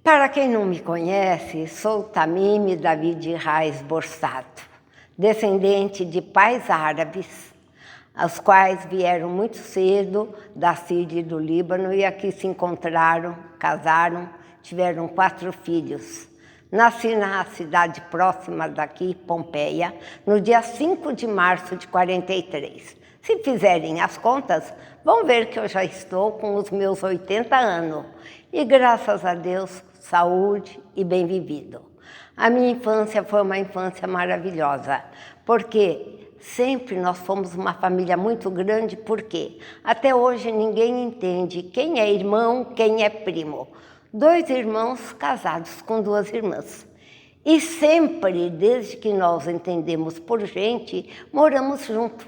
Para quem não me conhece, sou Tamimi David Reis Borsato, descendente de pais árabes, os quais vieram muito cedo da Síria e do Líbano e aqui se encontraram, casaram, tiveram 4 filhos. Nasci na cidade próxima daqui, Pompeia, no dia 5 de março de 43. Se fizerem as contas, vão ver que eu já estou com os meus 80 anos. E graças a Deus, saúde e bem vivido. A minha infância foi uma infância maravilhosa, porque sempre nós fomos uma família muito grande, porque até hoje ninguém entende quem é irmão, quem é primo. 2 irmãos casados com 2 irmãs. E sempre, desde que nós entendemos por gente, moramos juntos.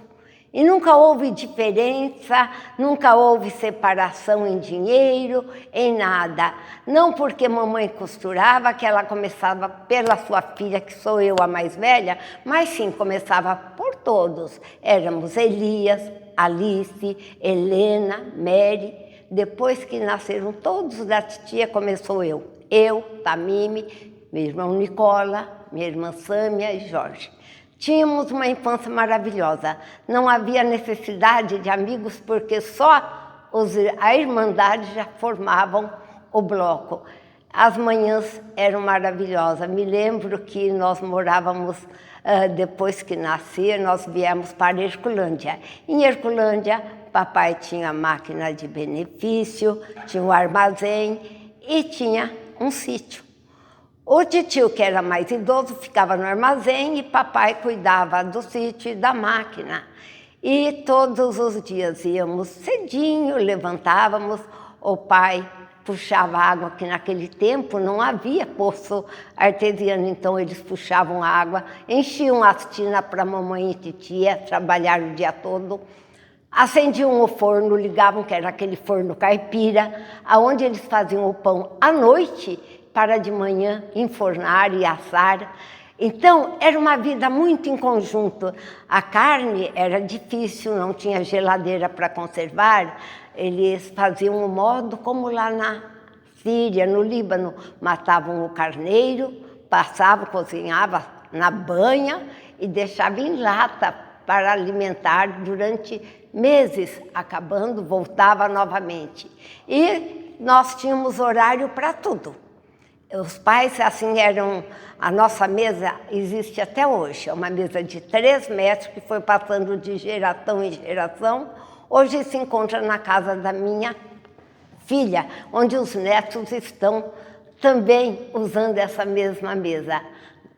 E nunca houve diferença, nunca houve separação em dinheiro, em nada. Não porque mamãe costurava, que ela começava pela sua filha, que sou eu a mais velha, mas sim, começava por todos. Éramos Elias, Alice, Helena, Mary. Depois que nasceram todos da titia, começou eu, Tamimi, meu irmão Nicola, minha irmã Sâmia e Jorge. Tínhamos uma infância maravilhosa, não havia necessidade de amigos, porque só a Irmandade já formavam o bloco. As manhãs eram maravilhosas, me lembro que nós morávamos, depois que nasci, nós viemos para Herculândia. Em Herculândia, papai tinha máquina de benefício, tinha um armazém e tinha um sítio. O titio, que era mais idoso, ficava no armazém e papai cuidava do sítio e da máquina. E todos os dias íamos cedinho, levantávamos, o pai puxava água, que naquele tempo não havia poço artesiano, então eles puxavam água, enchiam as tinas para a mamãe e titia trabalhar o dia todo. Acendiam o forno, ligavam, que era aquele forno caipira, aonde eles faziam o pão à noite, para de manhã enfornar e assar. Então, era uma vida muito em conjunto. A carne era difícil, não tinha geladeira para conservar. Eles faziam o modo como lá na Síria, no Líbano. Matavam o carneiro, passavam, cozinhavam na banha e deixavam em lata para alimentar durante meses. Acabando, voltava novamente. E nós tínhamos horário para tudo. Os pais, assim, a nossa mesa existe até hoje, é uma mesa de 3 metros que foi passando de geração em geração. Hoje se encontra na casa da minha filha, onde os netos estão também usando essa mesma mesa.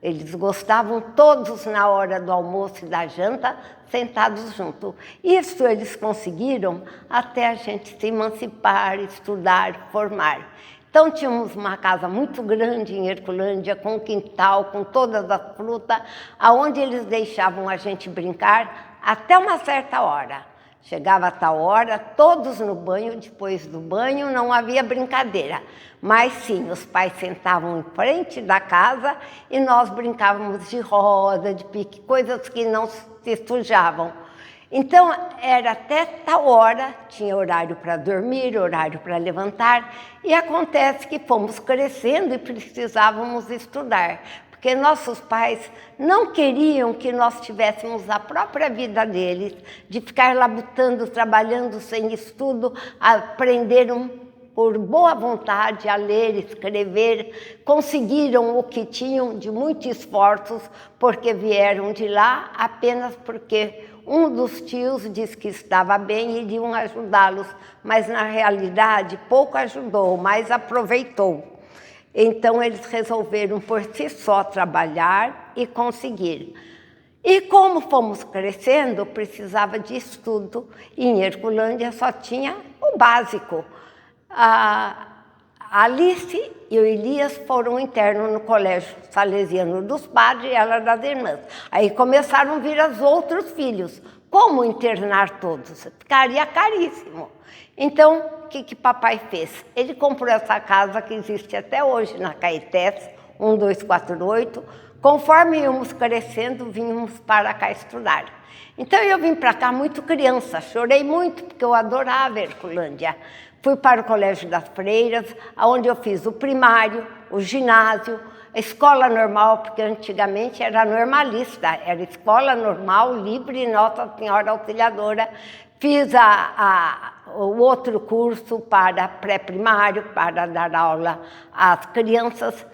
Eles gostavam todos, na hora do almoço e da janta, sentados juntos. Isso eles conseguiram até a gente se emancipar, estudar, formar. Então, tínhamos uma casa muito grande em Herculândia, com quintal, com todas as frutas, aonde eles deixavam a gente brincar até uma certa hora. Chegava a tal hora, todos no banho, depois do banho não havia brincadeira. Mas sim, os pais sentavam em frente da casa e nós brincávamos de roda, de pique, coisas que não se sujavam. Então, era até tal hora, tinha horário para dormir, horário para levantar, e acontece que fomos crescendo e precisávamos estudar, porque nossos pais não queriam que nós tivéssemos a própria vida deles, de ficar labutando, trabalhando sem estudo, aprenderam por boa vontade a ler, escrever, conseguiram o que tinham de muitos esforços, porque vieram de lá apenas porque um dos tios disse que estava bem e iriam ajudá-los, mas na realidade pouco ajudou, mas aproveitou. Então eles resolveram por si só trabalhar e conseguir. E como fomos crescendo, precisava de estudo, e em Herculândia só tinha o básico. A Alice e o Elias foram internos no colégio salesiano dos padres e ela das irmãs. Aí começaram a vir os outros filhos. Como internar todos? Ficaria caríssimo. Então, o que papai fez? Ele comprou essa casa que existe até hoje na Caetés, 1248. Conforme íamos crescendo, vínhamos para cá estudar. Então eu vim para cá muito criança, chorei muito porque eu adorava Herculândia. Fui para o Colégio das Freiras, onde eu fiz o primário, o ginásio, a escola normal, porque antigamente era normalista, era escola normal, livre, Nossa Senhora Auxiliadora. Fiz o outro curso para pré-primário, para dar aula às crianças,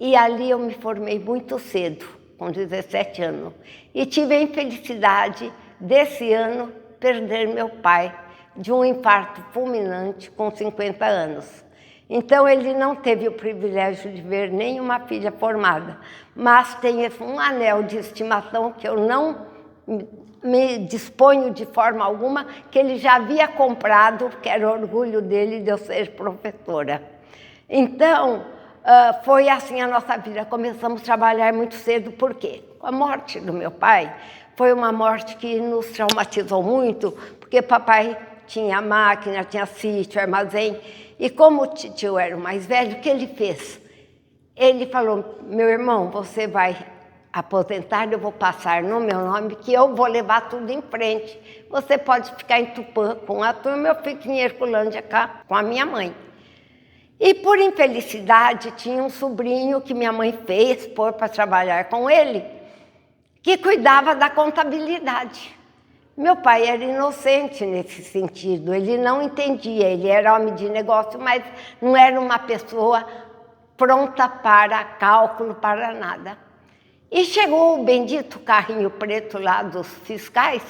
e ali eu me formei muito cedo, com 17 anos. E tive a infelicidade desse ano perder meu pai de um infarto fulminante com 50 anos. Então ele não teve o privilégio de ver nenhuma filha formada, mas tem um anel de estimação que eu não me disponho de forma alguma, que ele já havia comprado, que era orgulho dele de eu ser professora. Então, foi assim a nossa vida. Começamos a trabalhar muito cedo, por quê? A morte do meu pai foi uma morte que nos traumatizou muito, porque papai tinha máquina, tinha sítio, armazém, e como o tio era o mais velho, o que ele fez? Ele falou, meu irmão, você vai aposentar, eu vou passar no meu nome, que eu vou levar tudo em frente. Você pode ficar em Tupã com a turma, eu fico em Herculândia cá com a minha mãe. E por infelicidade, tinha um sobrinho que minha mãe fez pôr para trabalhar com ele, que cuidava da contabilidade. Meu pai era inocente nesse sentido, ele não entendia, ele era homem de negócio, mas não era uma pessoa pronta para cálculo, para nada. E chegou o bendito carrinho preto lá dos fiscais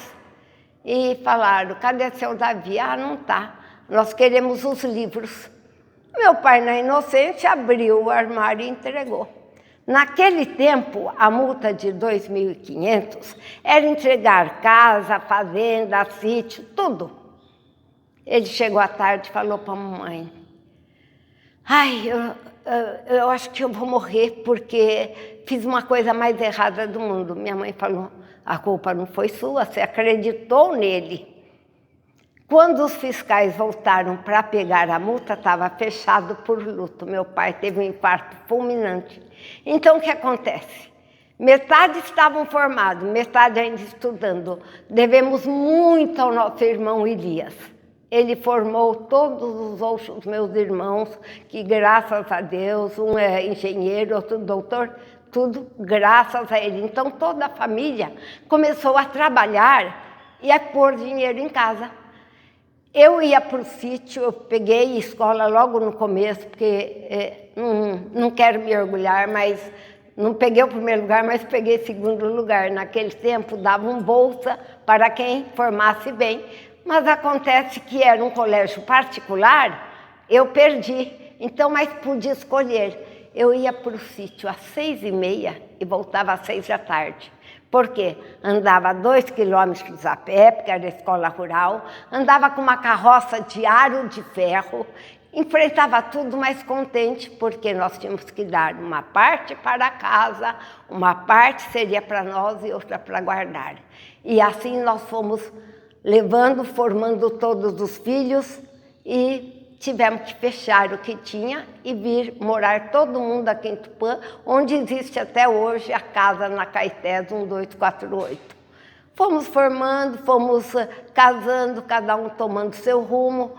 e falaram, cadê seu Davi? Ah, não está, nós queremos os livros. Meu pai, na inocência, abriu o armário e entregou. Naquele tempo, a multa de 2.500 era entregar casa, fazenda, sítio, tudo. Ele chegou à tarde e falou para a mamãe, ai, eu acho que eu vou morrer porque fiz uma coisa mais errada do mundo. Minha mãe falou, a culpa não foi sua, você acreditou nele. Quando os fiscais voltaram para pegar a multa, estava fechado por luto. Meu pai teve um infarto fulminante. Então, o que acontece? Metade estavam formados, metade ainda estudando. Devemos muito ao nosso irmão Elias. Ele formou todos os outros meus irmãos, que graças a Deus, um é engenheiro, outro doutor, tudo graças a ele. Então, toda a família começou a trabalhar e a pôr dinheiro em casa. Eu ia para o sítio, eu peguei escola logo no começo, porque não quero me orgulhar, mas não peguei o primeiro lugar, mas peguei segundo lugar. Naquele tempo davam bolsa para quem formasse bem, mas acontece que era um colégio particular, eu perdi, então, mas pude escolher. Eu ia para o sítio às 6h30 e voltava às 6 da tarde. Por quê? Andava 2 quilômetros a pé, porque era escola rural, andava com uma carroça de aro de ferro, enfrentava tudo mais contente, porque nós tínhamos que dar uma parte para casa, uma parte seria para nós e outra para guardar. E assim nós fomos levando, formando todos os filhos e tivemos que fechar o que tinha e vir morar todo mundo aqui em Tupã, onde existe até hoje a casa na Caetés 1248. Fomos formando, fomos casando, cada um tomando seu rumo.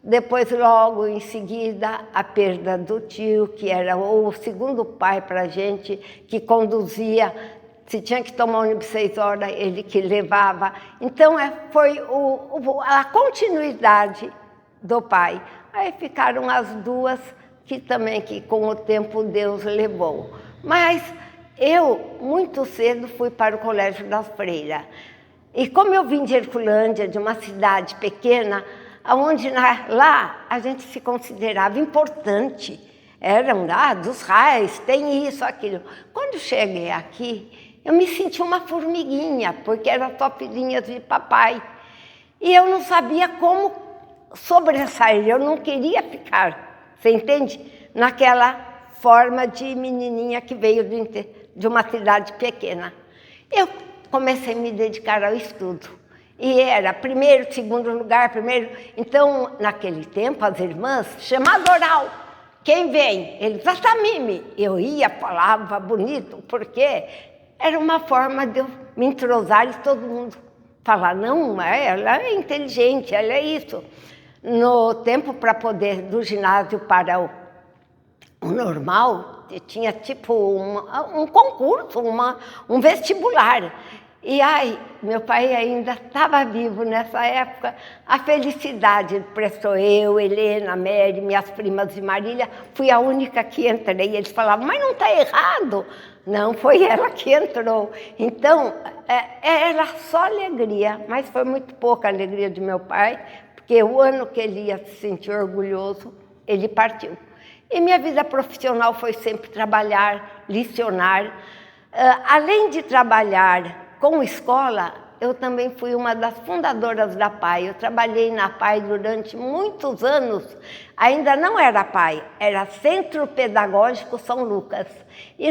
Depois, logo em seguida, a perda do tio, que era o segundo pai para a gente, que conduzia. Se tinha que tomar ônibus 6 horas, ele que levava. Então, foi a continuidade do pai. Aí ficaram as duas, que também que com o tempo Deus levou. Mas eu, muito cedo, fui para o Colégio das Freiras. E como eu vim de Herculândia, de uma cidade pequena, onde lá a gente se considerava importante. Eram dos raios, tem isso, aquilo. Quando cheguei aqui, eu me senti uma formiguinha, porque era só filhinha de papai. E eu não sabia como sobressair, eu não queria ficar, você entende? Naquela forma de menininha que veio de uma cidade pequena. Eu comecei a me dedicar ao estudo. E era primeiro, segundo lugar, primeiro. Então, naquele tempo, as irmãs, chamada oral, quem vem? Eles, a Tamime. Eu ia, falava bonito, porque era uma forma de eu me entrosar e todo mundo falar, não, ela é inteligente, ela é isso. No tempo para poder, do ginásio para o normal, tinha tipo um concurso, um vestibular. E ai, meu pai ainda estava vivo nessa época, a felicidade prestou eu, Helena, Mary, minhas primas e Marília, fui a única que entrei. Eles falavam, mas não está errado. Não, foi ela que entrou. Então, era só alegria, mas foi muito pouca a alegria de meu pai, porque o ano que ele ia se sentir orgulhoso, ele partiu. E minha vida profissional foi sempre trabalhar, licionar. Além de trabalhar com escola, eu também fui uma das fundadoras da PAI. Eu trabalhei na PAI durante muitos anos. Ainda não era PAI, era Centro Pedagógico São Lucas. E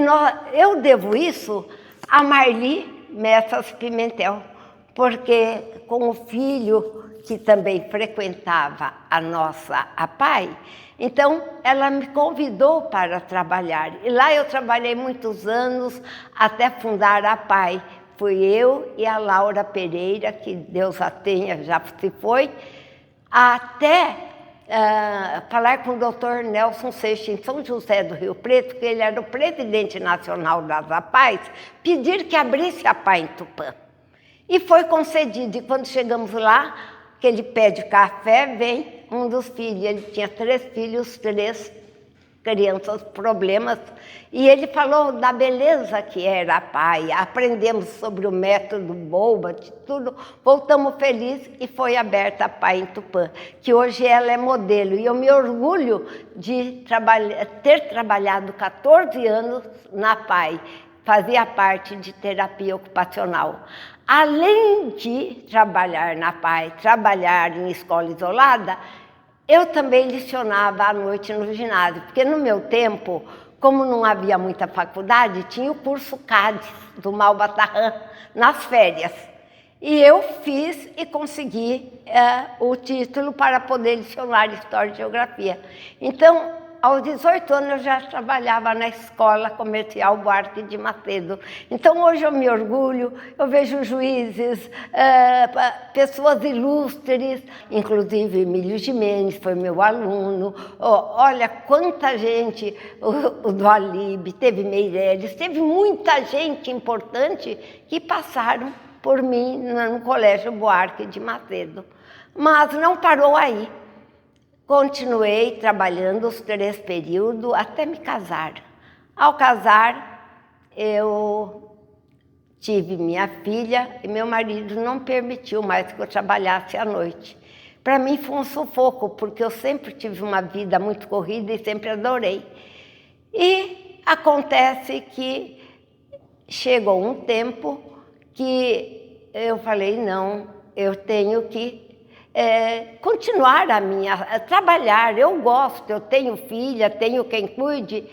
eu devo isso a Marli Messas Pimentel, porque com o filho que também frequentava a PAI, então ela me convidou para trabalhar. E lá eu trabalhei muitos anos até fundar a PAI. Fui eu e a Laura Pereira, que Deus a tenha, já se foi, até falar com o doutor Nelson Seixas em São José do Rio Preto, que ele era o presidente nacional das APAIs, pedir que abrisse a PAI em Tupã. E foi concedido. E quando chegamos lá, que ele pede café, vem um dos filhos. Ele tinha 3 filhos, 3 crianças, problemas. E ele falou da beleza que era a PAI. Aprendemos sobre o método Bobat, tudo. Voltamos felizes e foi aberta a PAI em Tupã, que hoje ela é modelo. E eu me orgulho de ter trabalhado 14 anos na PAI. Fazia parte de terapia ocupacional. Além de trabalhar na PAI, trabalhar em escola isolada, eu também licionava à noite no ginásio, porque no meu tempo, como não havia muita faculdade, tinha o curso CADES do Malbatarran nas férias. E eu fiz e consegui o título para poder licionar História e Geografia. Então, aos 18 anos eu já trabalhava na Escola Comercial Buarque de Macedo. Então hoje eu me orgulho, eu vejo juízes, pessoas ilustres, inclusive Emílio Gimenez foi meu aluno. Olha quanta gente, o do Alib, teve Meireles, teve muita gente importante que passaram por mim no Colégio Buarque de Macedo. Mas não parou aí. Continuei trabalhando os 3 períodos até me casar. Ao casar, eu tive minha filha e meu marido não permitiu mais que eu trabalhasse à noite. Para mim foi um sufoco, porque eu sempre tive uma vida muito corrida e sempre adorei. E acontece que chegou um tempo que eu falei, não, eu tenho que continuar trabalhar, eu gosto, eu tenho filha, tenho quem cuide.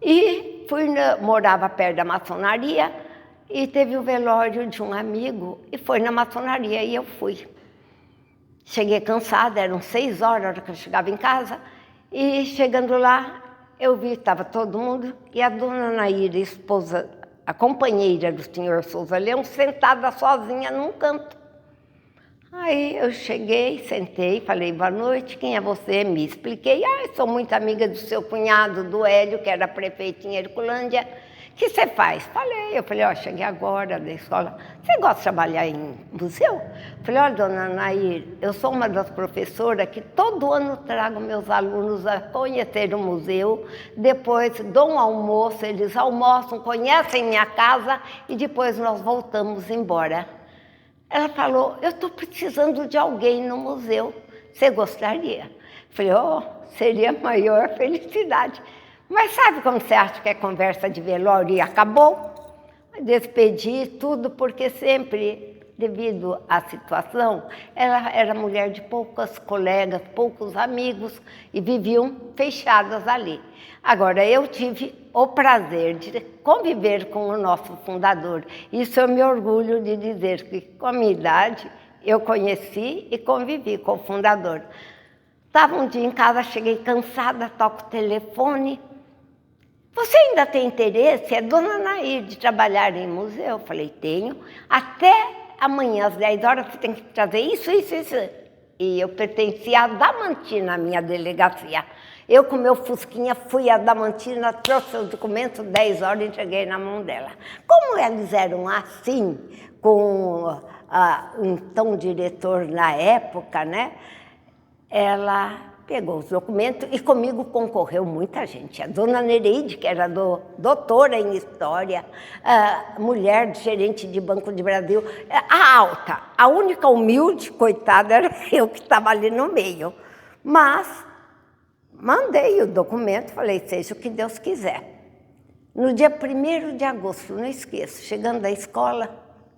E morava perto da maçonaria e teve o velório de um amigo e foi na maçonaria e eu fui. Cheguei cansada, eram 6 horas a hora que eu chegava em casa e chegando lá eu vi, estava todo mundo e a dona Naíra, esposa, a companheira do senhor Souza Leão, sentada sozinha num canto. Aí eu cheguei, sentei, falei, boa noite, quem é você? Me expliquei, sou muito amiga do seu cunhado, do Hélio, que era prefeito em Herculândia. O que você faz? Eu falei, cheguei agora da escola. Você gosta de trabalhar em museu? Falei, olha, dona Nair, eu sou uma das professoras que todo ano trago meus alunos a conhecer o museu, depois dou um almoço, eles almoçam, conhecem minha casa e depois nós voltamos embora. Ela falou, eu estou precisando de alguém no museu, você gostaria? Falei, seria a maior felicidade. Mas sabe como você acha que é conversa de velório e acabou? Despedi tudo, porque sempre, devido à situação, ela era mulher de poucas colegas, poucos amigos e viviam fechadas ali. Agora, eu tive o prazer de conviver com o nosso fundador. Isso eu me orgulho de dizer que, com a minha idade, eu conheci e convivi com o fundador. Estava um dia em casa, cheguei cansada, toco o telefone. Você ainda tem interesse? É dona Nair de trabalhar em museu? Eu falei, tenho. Até amanhã, às 10 horas, você tem que trazer isso. e eu pertencia a Adamantina, a minha delegacia. Eu, com meu fusquinha, fui a Adamantina, trouxe os documentos, 10 horas, e entreguei na mão dela. Como eles eram assim, com então diretor na época, né? Ela pegou os documentos e comigo concorreu muita gente. A dona Nereide, que era doutora em História, mulher gerente de Banco de Brasil, a alta, a única humilde, coitada, era eu que estava ali no meio. Mas mandei o documento, falei, seja o que Deus quiser. No dia 1º de agosto, não esqueço, chegando da escola,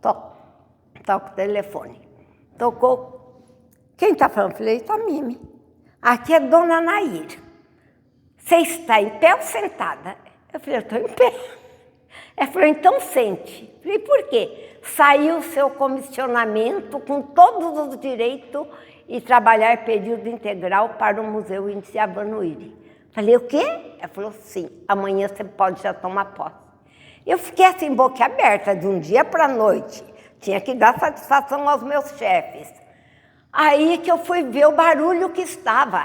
toco o telefone. Tocou. Quem está falando? Falei, Itamime. Aqui é Dona Nair. Você está em pé ou sentada? Eu falei, eu estou em pé. Ela falou, então sente. Eu falei, por quê? Saiu o seu comissionamento com todos os direitos e trabalhar período integral para o Museu Índice Avanuíri. Falei, o quê? Ela falou, sim, amanhã você pode já tomar posse. Eu fiquei assim, boca aberta, de um dia para a noite. Tinha que dar satisfação aos meus chefes. Aí que eu fui ver o barulho que estava.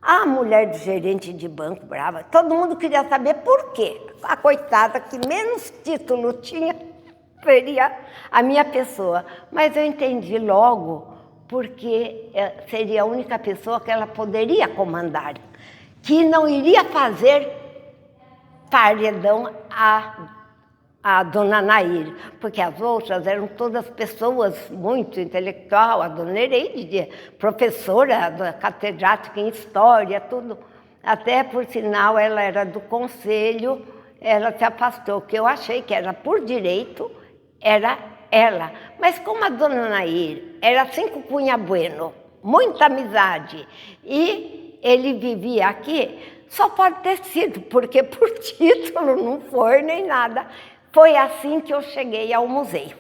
A mulher do gerente de banco, brava, todo mundo queria saber por quê. A coitada que menos título tinha seria a minha pessoa. Mas eu entendi logo, porque seria a única pessoa que ela poderia comandar, que não iria fazer paredão a dona Nair, porque as outras eram todas pessoas muito intelectuais, a dona Nereide, professora, catedrática em História, tudo. Até, por sinal, ela era do conselho, ela se afastou, que eu achei que era por direito, era ela. Mas como a dona Nair era assim com Cunha Bueno, muita amizade, e ele vivia aqui, só pode ter sido, porque por título não foi nem nada. Foi assim que eu cheguei ao museu.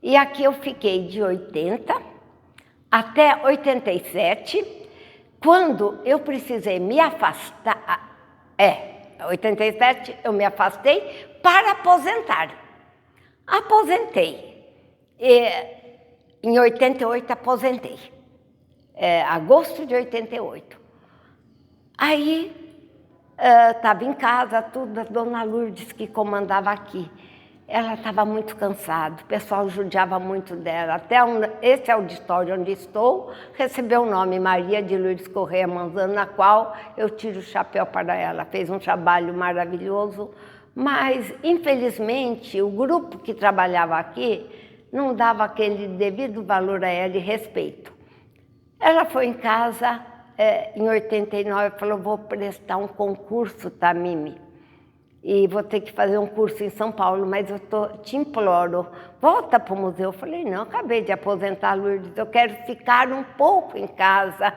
E aqui eu fiquei de 80 até 87, quando eu precisei me afastar. 87 eu me afastei para aposentar. Aposentei. Em 88 aposentei. Agosto de 88. Aí estava em casa, tudo, a dona Lourdes que comandava aqui. Ela estava muito cansada, o pessoal judiava muito dela. Até esse auditório onde estou recebeu o nome Maria de Lourdes Correia Manzano, na qual eu tiro o chapéu para ela. Fez um trabalho maravilhoso, mas infelizmente o grupo que trabalhava aqui não dava aquele devido valor a ela e respeito. Ela foi em casa em 89, falou, vou prestar um concurso, Tamime, e vou ter que fazer um curso em São Paulo, mas eu te imploro, volta para o museu. Eu falei, não, acabei de aposentar, Lourdes, eu quero ficar um pouco em casa.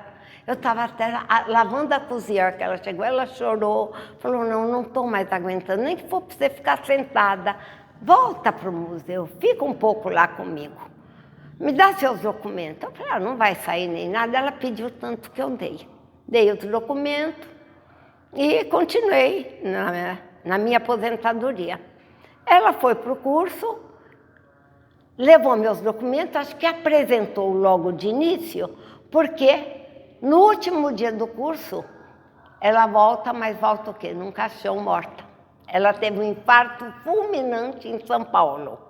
Eu estava até lavando a cozinha, que ela chegou, ela chorou, falou, não estou mais aguentando, nem que for para você ficar sentada, volta para o museu, fica um pouco lá comigo. Me dá seus documentos. Eu falei, não vai sair nem nada. Ela pediu tanto que eu dei. Dei os documentos e continuei na minha aposentadoria. Ela foi para o curso, levou meus documentos, acho que apresentou logo de início, porque no último dia do curso, ela volta, mas volta o quê? Num caixão morta. Ela teve um infarto fulminante em São Paulo.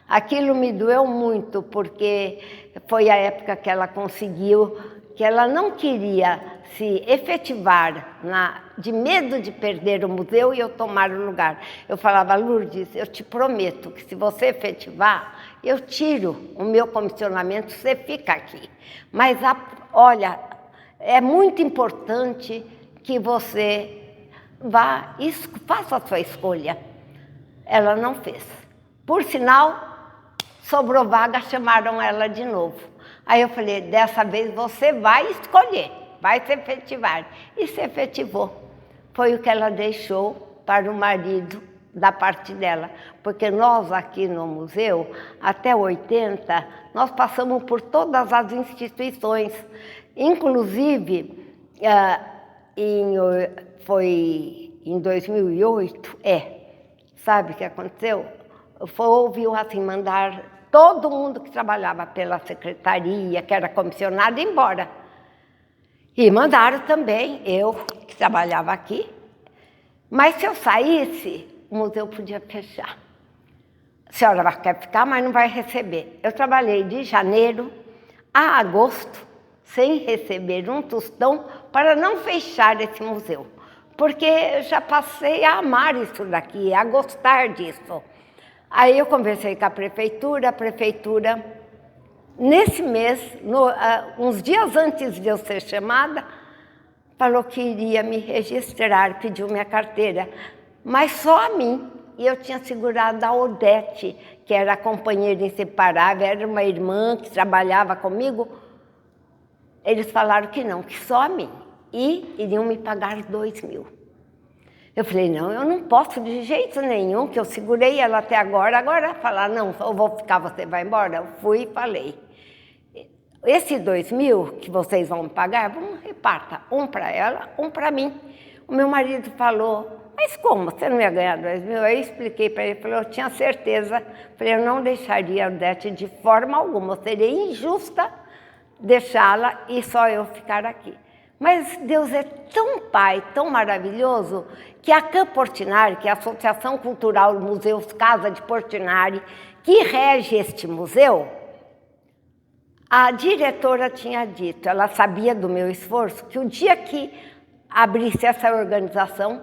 Aquilo me doeu muito, porque foi a época que ela conseguiu, que ela não queria se efetivar de medo de perder o museu e eu tomar o lugar. Eu falava, Lourdes, eu te prometo que se você efetivar, eu tiro o meu comissionamento, você fica aqui. Mas, olha, é muito importante que você faça a sua escolha. Ela não fez. Por sinal, sobrou vaga, chamaram ela de novo. Aí eu falei, dessa vez você vai escolher, vai se efetivar. E se efetivou. Foi o que ela deixou para o marido da parte dela. Porque nós aqui no museu, até 80, nós passamos por todas as instituições. Inclusive, foi em 2008, sabe o que aconteceu? Houve assim, mandar todo mundo que trabalhava pela secretaria, que era comissionado, embora. E mandaram também, eu que trabalhava aqui. Mas se eu saísse, o museu podia fechar. A senhora quer ficar, mas não vai receber. Eu trabalhei de janeiro a agosto, sem receber um tostão, para não fechar esse museu. Porque eu já passei a amar isso daqui, a gostar disso. Aí eu conversei com a prefeitura, nesse mês, uns dias antes de eu ser chamada, falou que iria me registrar, pediu minha carteira, mas só a mim. E eu tinha segurado a Odete, que era a companheira inseparável, era uma irmã que trabalhava comigo. Eles falaram que não, que só a mim. E iriam me pagar 2.000. Eu falei, não, eu não posso de jeito nenhum, que eu segurei ela até agora falar, não, eu vou ficar, você vai embora. Eu fui e falei, esse 2.000 que vocês vão me pagar, vamos reparta, um para ela, um para mim. O meu marido falou, mas como, você não ia ganhar 2.000? Eu expliquei para ele, falei, eu tinha certeza, falei, eu não deixaria a Odete de forma alguma, eu seria injusta deixá-la e só eu ficar aqui. Mas Deus é tão pai, tão maravilhoso, que a CAM Portinari, que é a Associação Cultural Museus Casa de Portinari, que rege este museu, a diretora tinha dito, ela sabia do meu esforço, que o dia que abrisse essa organização,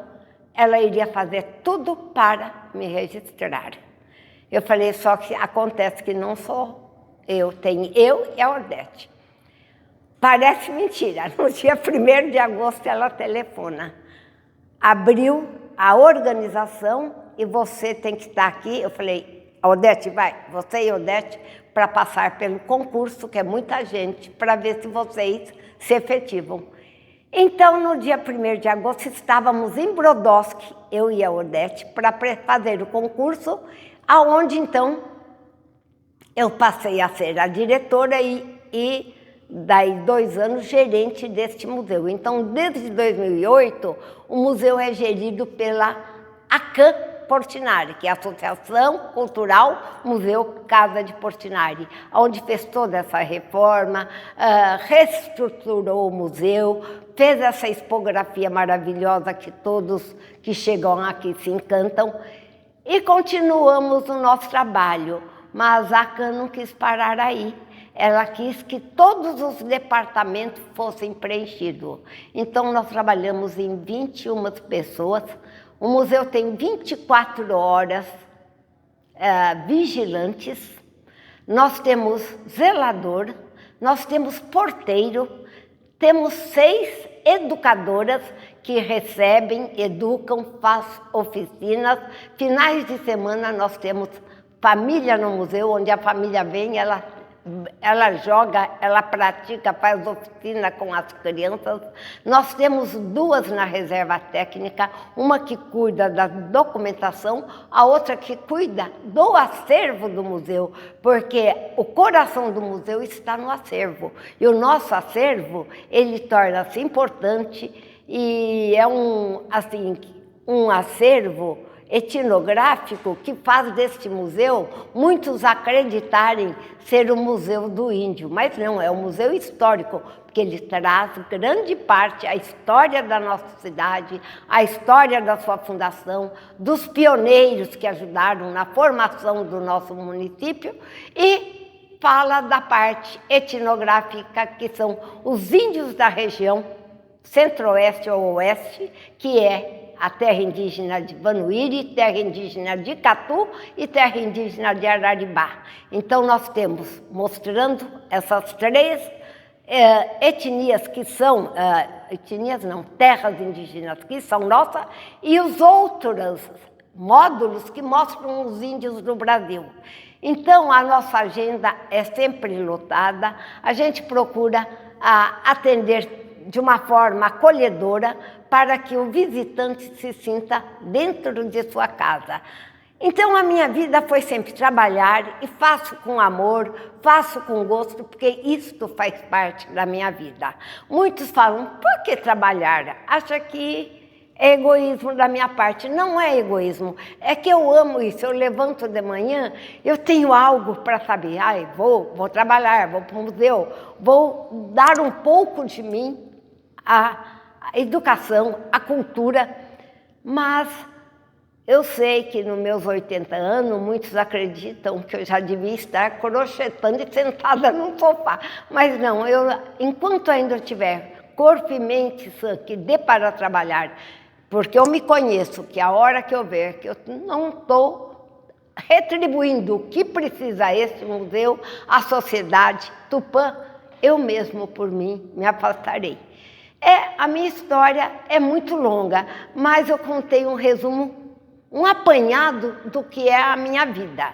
ela iria fazer tudo para me registrar. Eu falei, só que acontece que não sou eu, tenho eu e a Odete. Parece mentira, no dia 1º de agosto ela telefona. Abriu a organização e você tem que estar aqui. Eu falei, Odete, vai, você e Odete, para passar pelo concurso, que é muita gente, para ver se vocês se efetivam. Então, no dia 1º de agosto, estávamos em Brodowski, eu e a Odete, para fazer o concurso, aonde, então, eu passei a ser a diretora e daí 2 anos, gerente deste museu. Então, desde 2008, o museu é gerido pela ACAM Portinari, que é a Associação Cultural Museu Casa de Portinari, onde fez toda essa reforma, reestruturou o museu, fez essa expografia maravilhosa que todos que chegam aqui se encantam, e continuamos o nosso trabalho, mas a ACAM não quis parar aí. Ela quis que todos os departamentos fossem preenchidos. Então, nós trabalhamos em 21 pessoas. O museu tem 24 horas vigilantes. Nós temos zelador, nós temos porteiro, temos 6 educadoras que recebem, educam, fazem oficinas. Finais de semana nós temos família no museu, onde a família vem, ela joga, ela pratica, faz oficina com as crianças. Nós temos 2 na reserva técnica, uma que cuida da documentação, a outra que cuida do acervo do museu, porque o coração do museu está no acervo. E o nosso acervo, ele torna-se importante e é um acervo etnográfico que faz deste museu muitos acreditarem ser o Museu do Índio, mas não, é um museu histórico, porque ele traz grande parte a história da nossa cidade, a história da sua fundação, dos pioneiros que ajudaram na formação do nosso município e fala da parte etnográfica, que são os índios da região centro-oeste ou oeste, que é a terra indígena de Vanuíri, terra indígena de Catu e terra indígena de Araribá. Então, nós temos, mostrando essas 3 etnias que são, terras indígenas que são nossas, e os outros módulos que mostram os índios do Brasil. Então, a nossa agenda é sempre lotada, a gente procura atender de uma forma acolhedora, para que o visitante se sinta dentro de sua casa. Então, a minha vida foi sempre trabalhar, e faço com amor, faço com gosto, porque isto faz parte da minha vida. Muitos falam, por que trabalhar? Acha que é egoísmo da minha parte. Não é egoísmo, é que eu amo isso. Eu levanto de manhã, eu tenho algo para saber. Ai, vou trabalhar, vou para o museu, vou dar um pouco de mim à educação, à cultura, mas eu sei que nos meus 80 anos, muitos acreditam que eu já devia estar crochetando e sentada num sofá. Mas não, enquanto ainda tiver corpo e mente sã, que dê para trabalhar, porque eu me conheço, que a hora que eu ver que eu não estou retribuindo o que precisa esse museu, a sociedade, Tupã, eu mesmo, por mim, me afastarei. A minha história é muito longa, mas eu contei um resumo, um apanhado do que é a minha vida.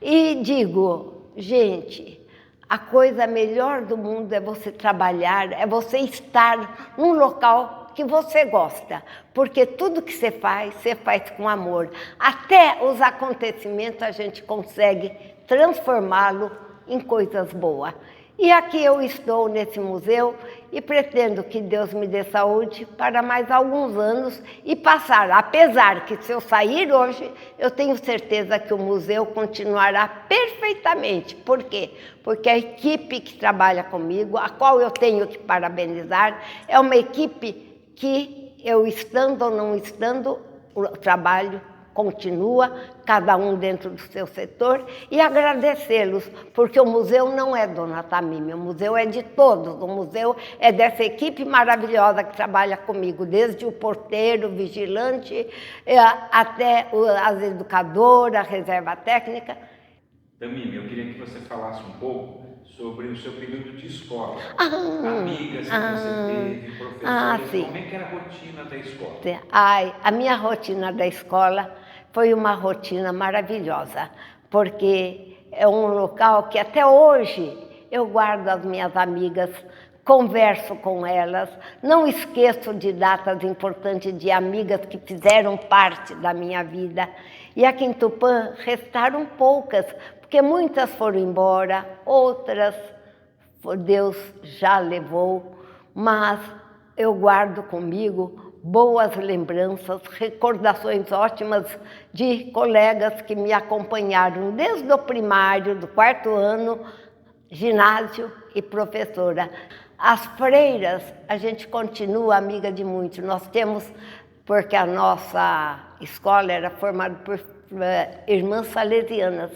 E digo, gente, a coisa melhor do mundo é você trabalhar, é você estar num local que você gosta, porque tudo que você faz com amor. Até os acontecimentos a gente consegue transformá-lo em coisas boas. E aqui eu estou nesse museu e pretendo que Deus me dê saúde para mais alguns anos e passar, apesar que se eu sair hoje, eu tenho certeza que o museu continuará perfeitamente. Por quê? Porque a equipe que trabalha comigo, a qual eu tenho que parabenizar, é uma equipe que eu estando ou não estando, o trabalho continua, cada um dentro do seu setor, e agradecê-los, porque o museu não é Dona Tamimi, o museu é de todos, o museu é dessa equipe maravilhosa que trabalha comigo, desde o porteiro, o vigilante, até as educadoras, a reserva técnica. Tamimi, eu queria que você falasse um pouco sobre o seu período de escola, amigas que você teve, professores, como é que era a rotina da escola? A minha rotina da escola foi uma rotina maravilhosa, porque é um local que até hoje eu guardo as minhas amigas, converso com elas, não esqueço de datas importantes de amigas que fizeram parte da minha vida. E aqui em Tupã restaram poucas, porque muitas foram embora, outras Deus já levou, mas eu guardo comigo boas lembranças, recordações ótimas de colegas que me acompanharam desde o primário, do 4º ano, ginásio e professora. As freiras, a gente continua amiga de muitos. Nós temos, porque a nossa escola era formada por irmãs salesianas,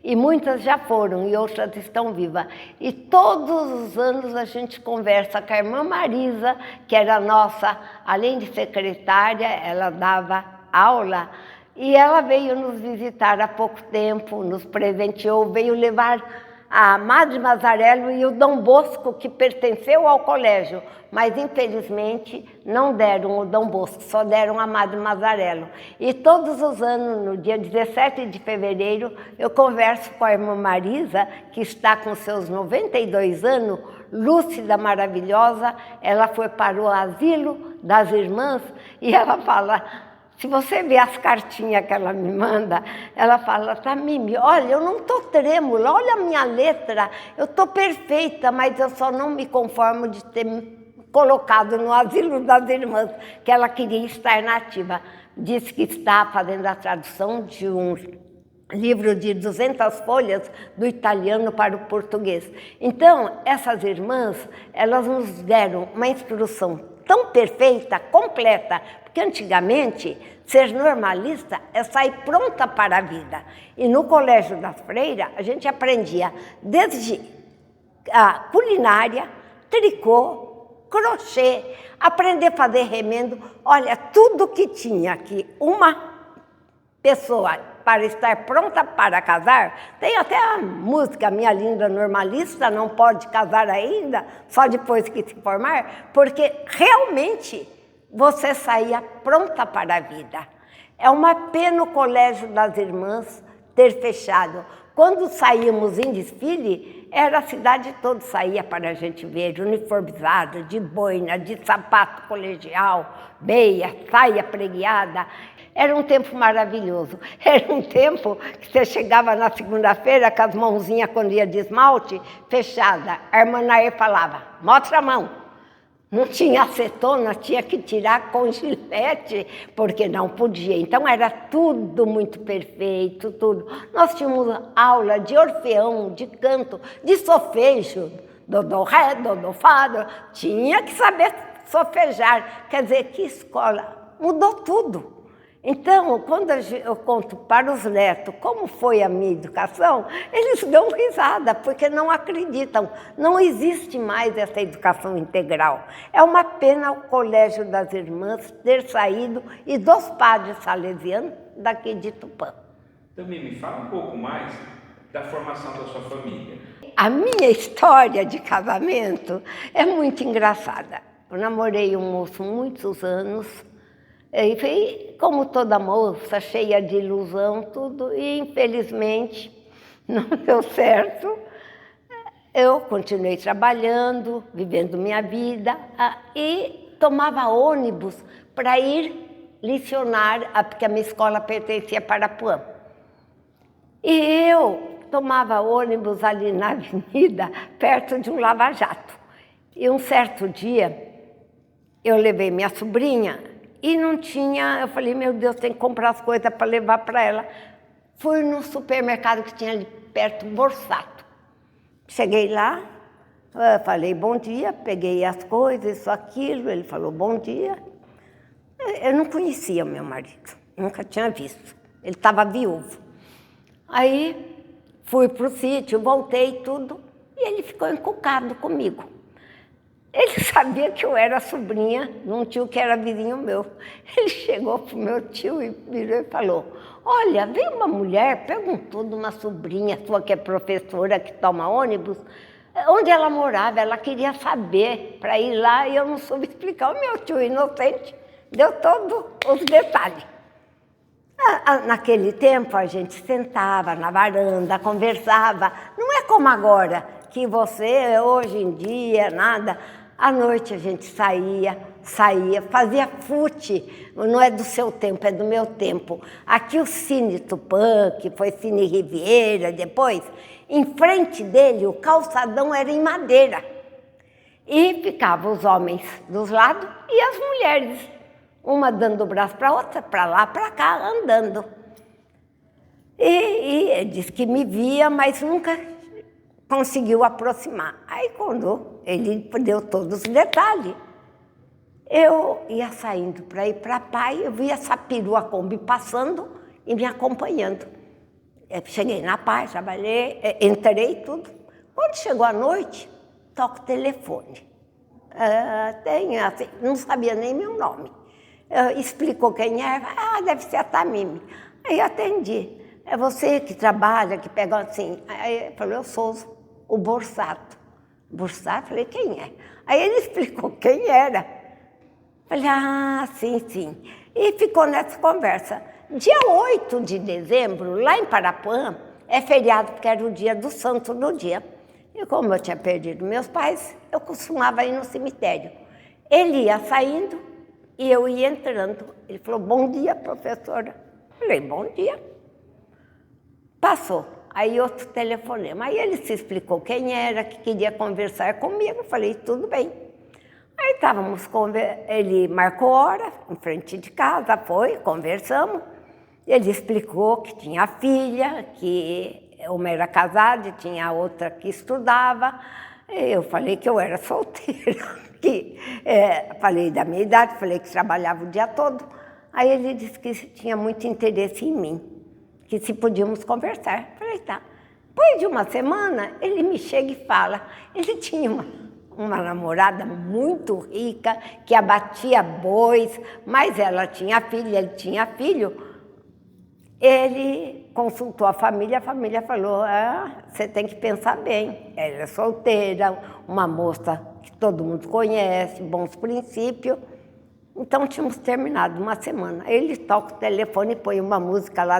e muitas já foram e outras estão vivas. E todos os anos a gente conversa com a irmã Marisa, que era nossa, além de secretária, ela dava aula, e ela veio nos visitar há pouco tempo, nos presenteou, veio levar a Madre Mazarello e o Dom Bosco, que pertenceu ao colégio, mas infelizmente não deram o Dom Bosco, só deram a Madre Mazarello. E todos os anos, no dia 17 de fevereiro, eu converso com a irmã Marisa, que está com seus 92 anos, lúcida, maravilhosa. Ela foi para o asilo das irmãs e ela fala... Se você ver as cartinhas que ela me manda, ela fala, Tamimi, olha, eu não estou trêmula, olha a minha letra, eu estou perfeita, mas eu só não me conformo de ter me colocado no asilo das irmãs, que ela queria estar nativa. Disse que está fazendo a tradução de um livro de 200 folhas do italiano para o português. Então, essas irmãs, elas nos deram uma instrução tão perfeita, completa, porque antigamente ser normalista é sair pronta para a vida. E no Colégio das Freiras a gente aprendia desde a culinária, tricô, crochê, aprender a fazer remendo. Olha, tudo que tinha aqui uma pessoa para estar pronta para casar, tem até a música Minha Linda Normalista, não pode casar ainda, só depois que se formar, porque realmente você saía pronta para a vida. É uma pena o Colégio das Irmãs ter fechado. Quando saímos em desfile, era a cidade toda saía para a gente ver, uniformizada, de boina, de sapato colegial, meia, saia preguiada. Era um tempo maravilhoso. Era um tempo que você chegava na segunda-feira com as mãozinhas, quando ia de esmalte, fechada. A irmã Nair falava, mostra a mão. Não tinha acetona, tinha que tirar com gilete, porque não podia. Então era tudo muito perfeito, tudo. Nós tínhamos aula de orfeão, de canto, de solfejo, dodô, ré, dodô, fá, tinha que saber solfejar. Quer dizer, que escola, mudou tudo. Então, quando eu conto para os netos como foi a minha educação, eles dão risada, porque não acreditam. Não existe mais essa educação integral. É uma pena o Colégio das Irmãs ter saído e dos padres salesianos daqui de Tupã. Também me fala um pouco mais da formação da sua família. A minha história de casamento é muito engraçada. Eu namorei um moço muitos anos, e foi como toda moça, cheia de ilusão, tudo, e infelizmente não deu certo. Eu continuei trabalhando, vivendo minha vida, e tomava ônibus para ir licionar, porque a minha escola pertencia para Arapuã. E eu tomava ônibus ali na avenida, perto de um lava-jato. E um certo dia, eu levei minha sobrinha, e não tinha, eu falei, meu Deus, tem que comprar as coisas para levar para ela. Fui no supermercado que tinha ali perto, Borsato. Cheguei lá, falei bom dia, peguei as coisas, isso, aquilo, ele falou bom dia. Eu não conhecia o meu marido, nunca tinha visto, ele estava viúvo. Aí fui para o sítio, voltei tudo, e ele ficou encucado comigo. Ele sabia que eu era sobrinha de um tio que era vizinho meu. Ele chegou para o meu tio e virou e falou, olha, veio uma mulher, perguntou de uma sobrinha sua que é professora, que toma ônibus, onde ela morava, ela queria saber para ir lá e eu não soube explicar. O meu tio inocente deu todos os detalhes. Naquele tempo a gente sentava na varanda, conversava, não é como agora, que você hoje em dia, nada. À noite a gente saía, fazia fute, não é do seu tempo, é do meu tempo. Aqui o Cine Tupã, que foi Cine Riviera, depois, em frente dele o calçadão era em madeira. E ficavam os homens dos lados e as mulheres, uma dando o braço para a outra, para lá, para cá, andando. E ele disse que me via, mas nunca conseguiu aproximar. Aí quando ele deu todos os detalhes, eu ia saindo para ir para a Pai, eu via essa perua Kombi passando e me acompanhando. Eu cheguei na Pai, trabalhei, entrei tudo. Quando chegou a noite, toco o telefone. Assim, não sabia nem meu nome. Explicou quem era, deve ser a Tamime. Aí eu atendi. É você que trabalha, que pega assim. Aí ele falou, eu sou o Borsato. Borsato? Falei, quem é? Aí ele explicou quem era. Falei, sim, sim. E ficou nessa conversa. Dia 8 de dezembro, lá em Parapuã, é feriado, porque era o dia do santo do dia. E como eu tinha perdido meus pais, eu costumava ir no cemitério. Ele ia saindo e eu ia entrando. Ele falou, bom dia, professora. Falei, bom dia. Passou. Aí outro telefonema. Aí ele se explicou quem era, que queria conversar comigo. Eu falei, tudo bem. Aí estávamos, ele marcou hora, em frente de casa, foi, conversamos. Ele explicou que tinha filha, que uma era casada e tinha outra que estudava. Eu falei que eu era solteira, falei da minha idade, falei que trabalhava o dia todo. Aí ele disse que tinha muito interesse em mim, que se podíamos conversar. Falei, tá. Depois de uma semana, ele me chega e fala, ele tinha uma namorada muito rica, que abatia bois, mas ela tinha filha, ele tinha filho. Ele consultou a família falou, você tem que pensar bem, ela é solteira, uma moça que todo mundo conhece, bons princípios. Então tínhamos terminado uma semana. Ele toca o telefone e põe uma música lá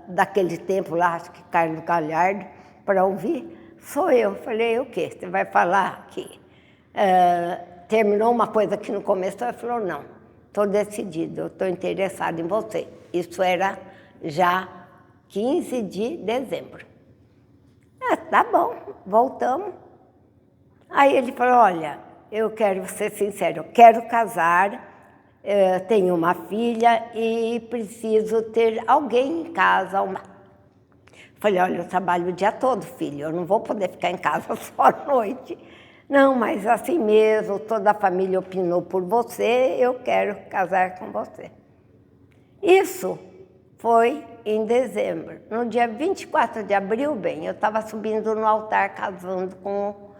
daquele tempo lá, acho que Carlos Galhardo, para ouvir. Sou eu. Falei, o quê? Você vai falar que terminou uma coisa que não começou? Ele falou, não, estou decidido, eu estou interessado em você. Isso era já 15 de dezembro. Tá bom, voltamos. Aí ele falou, olha, eu quero ser sincera, eu quero casar, tenho uma filha e preciso ter alguém em casa. Falei, olha, eu trabalho o dia todo, filho, eu não vou poder ficar em casa só à noite. Não, mas assim mesmo, toda a família opinou por você, eu quero casar com você. Isso foi em dezembro. No dia 24 de abril, bem, eu estava subindo no altar casando com...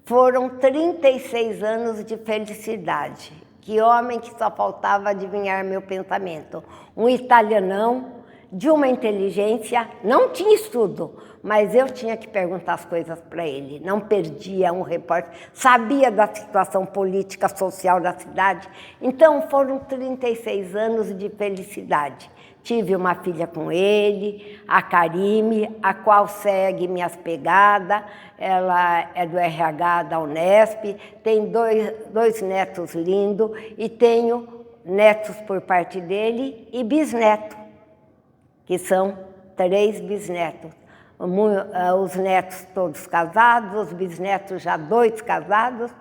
Foram 36 anos de felicidade. Que homem que só faltava adivinhar meu pensamento. Um italianão, de uma inteligência, não tinha estudo, mas eu tinha que perguntar as coisas para ele. Não perdia um repórter, sabia da situação política, social da cidade. Então foram 36 anos de felicidade. Tive uma filha com ele, a Karime, a qual segue minhas pegadas. Ela é do RH da Unesp, tem dois netos lindos e tenho netos por parte dele e bisneto, que são 3 bisnetos. Os netos todos casados, os bisnetos já 2 casados,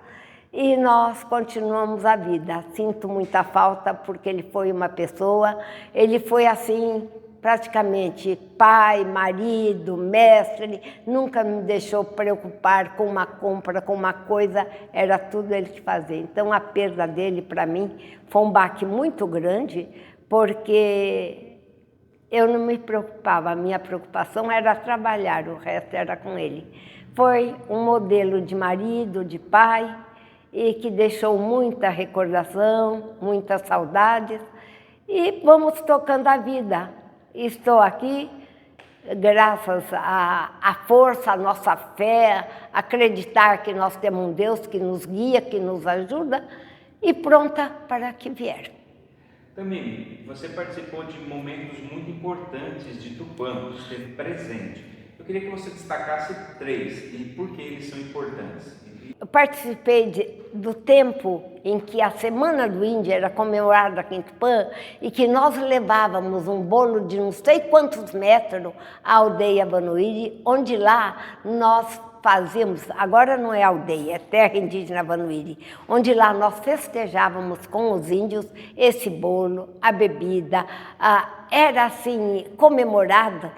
e nós continuamos a vida. Sinto muita falta porque ele foi uma pessoa, ele foi assim, praticamente pai, marido, mestre, ele nunca me deixou preocupar com uma compra, com uma coisa, era tudo ele que fazia. Então a perda dele para mim foi um baque muito grande, porque eu não me preocupava, a minha preocupação era trabalhar, o resto era com ele. Foi um modelo de marido, de pai, e que deixou muita recordação, muitas saudades, e vamos tocando a vida. Estou aqui graças à força, à nossa fé, acreditar que nós temos um Deus que nos guia, que nos ajuda, e pronta para que vier. Tamimi, você participou de momentos muito importantes de Tupã, esteve presente. Eu queria que você destacasse 3 e por que eles são importantes. Eu participei do tempo em que a Semana do Índio era comemorada aqui em Tupã e que nós levávamos um bolo de não sei quantos metros à aldeia Banuíri, onde lá nós fazíamos, agora não é aldeia, é terra indígena Banuíri, onde lá nós festejávamos com os índios esse bolo, a bebida, era assim comemorada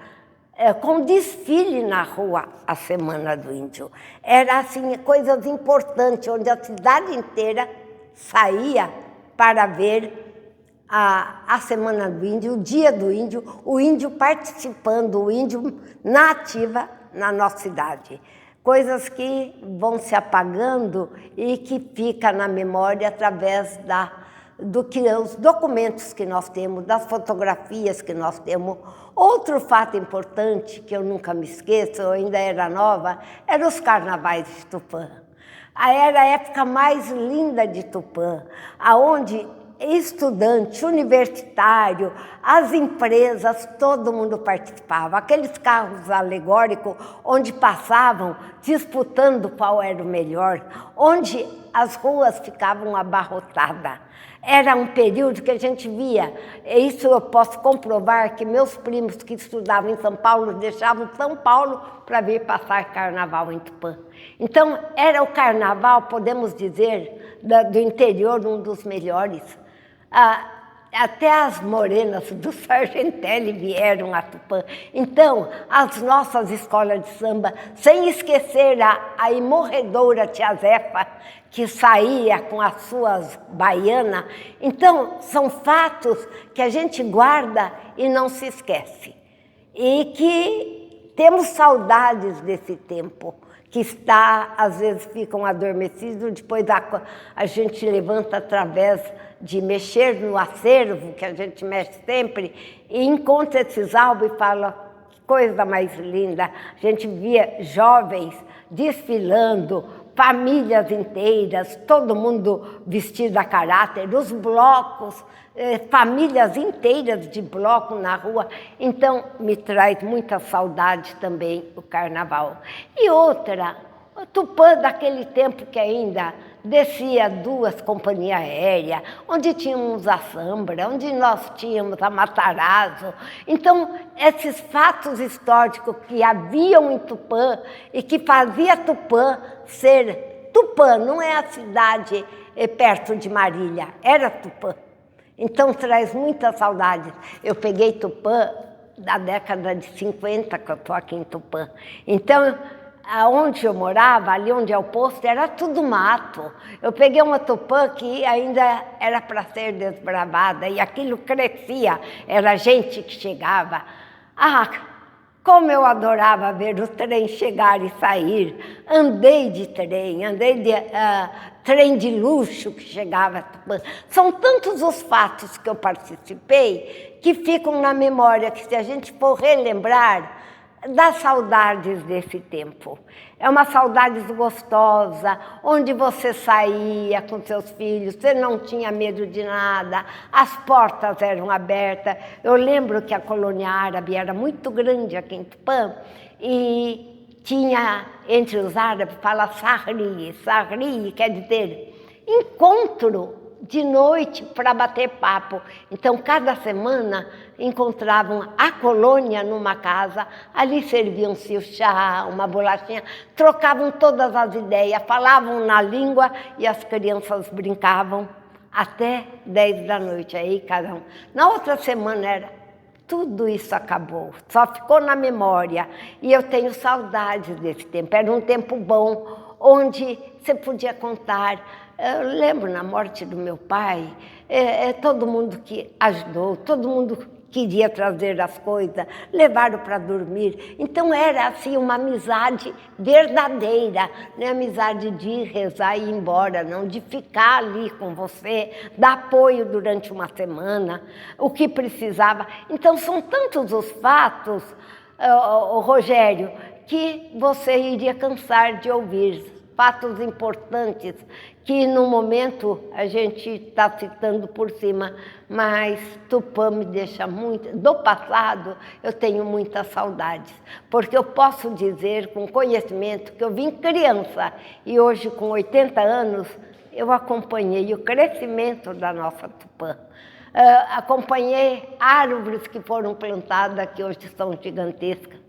com desfile na rua a Semana do Índio. Era assim, coisas importantes, onde a cidade inteira saía para ver a Semana do Índio, o Dia do Índio, o índio participando, o índio na ativa na nossa cidade. Coisas que vão se apagando e que fica na memória através os documentos que nós temos, das fotografias que nós temos. Outro fato importante que eu nunca me esqueço, eu ainda era nova, eram os carnavais de Tupã. Era a época mais linda de Tupã, aonde estudante, universitário, as empresas, todo mundo participava. Aqueles carros alegóricos onde passavam disputando qual era o melhor, onde as ruas ficavam abarrotadas. Era um período que a gente via, isso eu posso comprovar, que meus primos que estudavam em São Paulo deixavam São Paulo para vir passar carnaval em Tupã. Então, era o carnaval, podemos dizer, do interior, um dos melhores. Até as morenas do Sargentelli vieram a Tupã. Então, as nossas escolas de samba, sem esquecer a imorredora Tia Zefa, que saía com as suas baianas. Então, são fatos que a gente guarda e não se esquece. E que temos saudades desse tempo, que está, às vezes ficam adormecidos, depois a gente levanta através de mexer no acervo, que a gente mexe sempre, e encontra esses álbuns e fala, que coisa mais linda. A gente via jovens desfilando, famílias inteiras, todo mundo vestido a caráter, os blocos, famílias inteiras de bloco na rua. Então, me traz muita saudade também o carnaval. E outra, o Tupã daquele tempo que ainda descia 2 companhias aéreas, onde tínhamos a Sambra, onde nós tínhamos a Matarazzo. Então, esses fatos históricos que haviam em Tupã e que fazia Tupã ser Tupã não é a cidade perto de Marília, era Tupã. Então traz muita saudade. Eu peguei Tupã da década de 50, que eu estou aqui em Tupã. Então, aonde eu morava, ali onde é o posto, era tudo mato. Eu peguei uma Tupã que ainda era para ser desbravada, e aquilo crescia, era gente que chegava. Ah, como eu adorava ver o trem chegar e sair. Andei de trem, andei de trem de luxo que chegava a Tupã. São tantos os fatos que eu participei que ficam na memória, que se a gente for relembrar, dá saudades desse tempo. É uma saudade gostosa, onde você saía com seus filhos, você não tinha medo de nada, as portas eram abertas. Eu lembro que a colônia árabe era muito grande aqui em Tupã e tinha, entre os árabes, fala sahri. Sahri quer dizer encontro de noite para bater papo. Então, cada semana encontravam a colônia numa casa, ali serviam-se o chá, uma bolachinha, trocavam todas as ideias, falavam na língua e as crianças brincavam até 10 da noite. Aí cada um. Na outra semana era tudo isso acabou, só ficou na memória. E eu tenho saudades desse tempo. Era um tempo bom, onde você podia contar. Eu lembro na morte do meu pai, todo mundo que ajudou, todo mundo queria trazer as coisas, levaram para dormir. Então era assim uma amizade verdadeira, não é amizade de ir rezar e ir embora, não, de ficar ali com você, dar apoio durante uma semana, o que precisava. Então são tantos os fatos, Rogério, que você iria cansar de ouvir. Fatos importantes que no momento a gente está citando por cima, mas Tupã me deixa muito. Do passado eu tenho muitas saudades, porque eu posso dizer com conhecimento que eu vim criança e hoje com 80 anos eu acompanhei o crescimento da nossa Tupã. Acompanhei árvores que foram plantadas que hoje são gigantescas.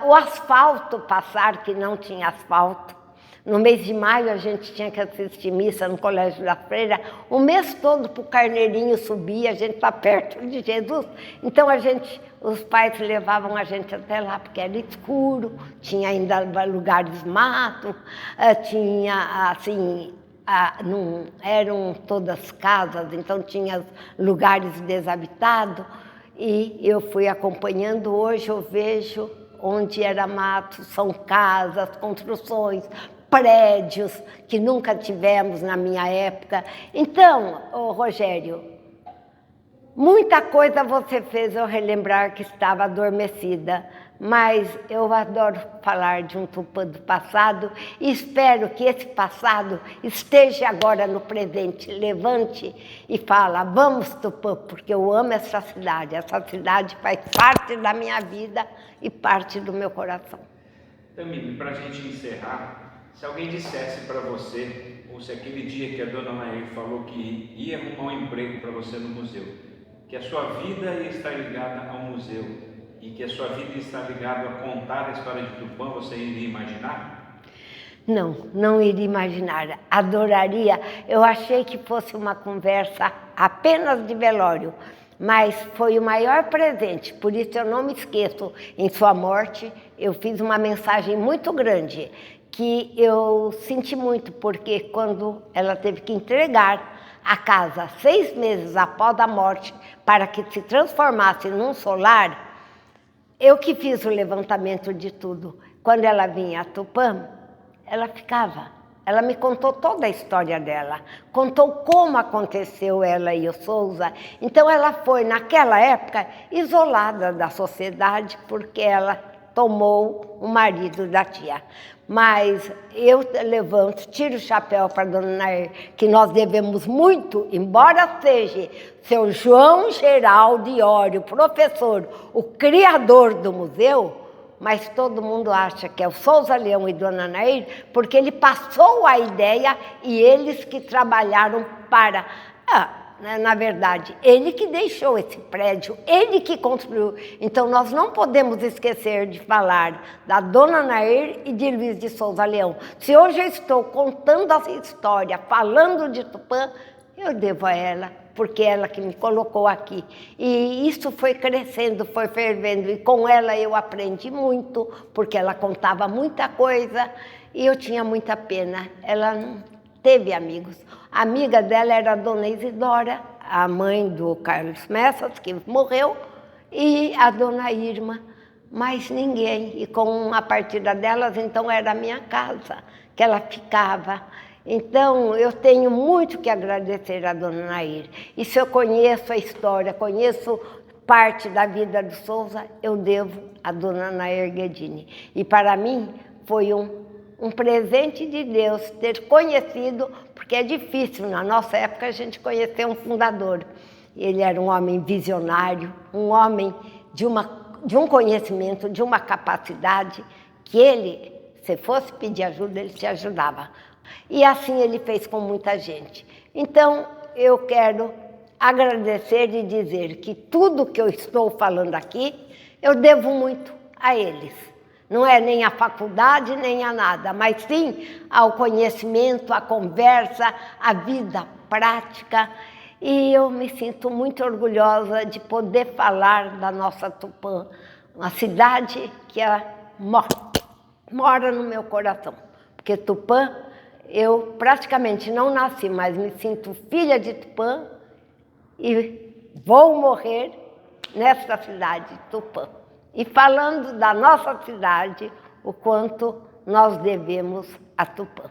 O asfalto passar que não tinha asfalto. No mês de maio a gente tinha que assistir missa no Colégio da Freira, o mês todo para o carneirinho subir, a gente está perto de Jesus. Então os pais levavam a gente até lá, porque era escuro, tinha ainda lugares mato, tinha assim, não eram todas casas, então tinha lugares desabitados. E eu fui acompanhando, hoje eu vejo onde era mato, são casas, construções, prédios que nunca tivemos na minha época. Então, Rogério, muita coisa você fez eu relembrar que estava adormecida, mas eu adoro falar de um Tupã do passado e espero que esse passado esteja agora no presente. Levante e fala, vamos Tupã, porque eu amo essa cidade faz parte da minha vida e parte do meu coração. Tamimi, para a gente encerrar, se alguém dissesse para você, ou se aquele dia que a dona Nair falou que ia arrumar um emprego para você no museu, que a sua vida ia estar ligada ao museu e que a sua vida ia estar ligada a contar a história de Tupã, você iria imaginar? Não iria imaginar. Adoraria. Eu achei que fosse uma conversa apenas de velório, mas foi o maior presente, por isso eu não me esqueço. Em sua morte, eu fiz uma mensagem muito grande, que eu senti muito, porque quando ela teve que entregar a casa 6 meses após a morte, para que se transformasse num solar, eu que fiz o levantamento de tudo. Quando ela vinha a Tupã, ela ficava. Ela me contou toda a história dela, contou como aconteceu ela e o Souza. Então ela foi, naquela época, isolada da sociedade, porque ela tomou o marido da tia. Mas eu levanto, tiro o chapéu para a dona Nair, que nós devemos muito, embora seja seu João Geraldo Iório, professor, o criador do museu, mas todo mundo acha que é o Souza Leão e dona Nair, porque ele passou a ideia e eles que trabalharam para... né, na verdade, ele que deixou esse prédio, ele que construiu. Então, nós não podemos esquecer de falar da Dona Nair e de Luiz de Souza Leão. Se hoje eu estou contando essa história, falando de Tupã, eu devo a ela, porque ela que me colocou aqui. E isso foi crescendo, foi fervendo, e com ela eu aprendi muito, porque ela contava muita coisa, e eu tinha muita pena. Ela não teve amigos. A amiga dela era a Dona Isidora, a mãe do Carlos Messas, que morreu, e a Dona Irma, mais ninguém. E com a partida delas, então, era a minha casa, que ela ficava. Então, eu tenho muito que agradecer a Dona Nair. E se eu conheço a história, conheço parte da vida do Souza, eu devo a Dona Nair Guedini. E para mim, foi um presente de Deus ter conhecido, porque é difícil, na nossa época, a gente conhecer um fundador. Ele era um homem visionário, um homem de um conhecimento, de uma capacidade, que ele, se fosse pedir ajuda, ele te ajudava. E assim ele fez com muita gente. Então, eu quero agradecer e dizer que tudo que eu estou falando aqui, eu devo muito a eles. Não é nem a faculdade, nem a nada, mas sim ao conhecimento, à conversa, à vida prática. E eu me sinto muito orgulhosa de poder falar da nossa Tupã, uma cidade que mora no meu coração. Porque Tupã, eu praticamente não nasci, mas me sinto filha de Tupã e vou morrer nesta cidade, Tupã. E falando da nossa cidade, o quanto nós devemos a Tupã.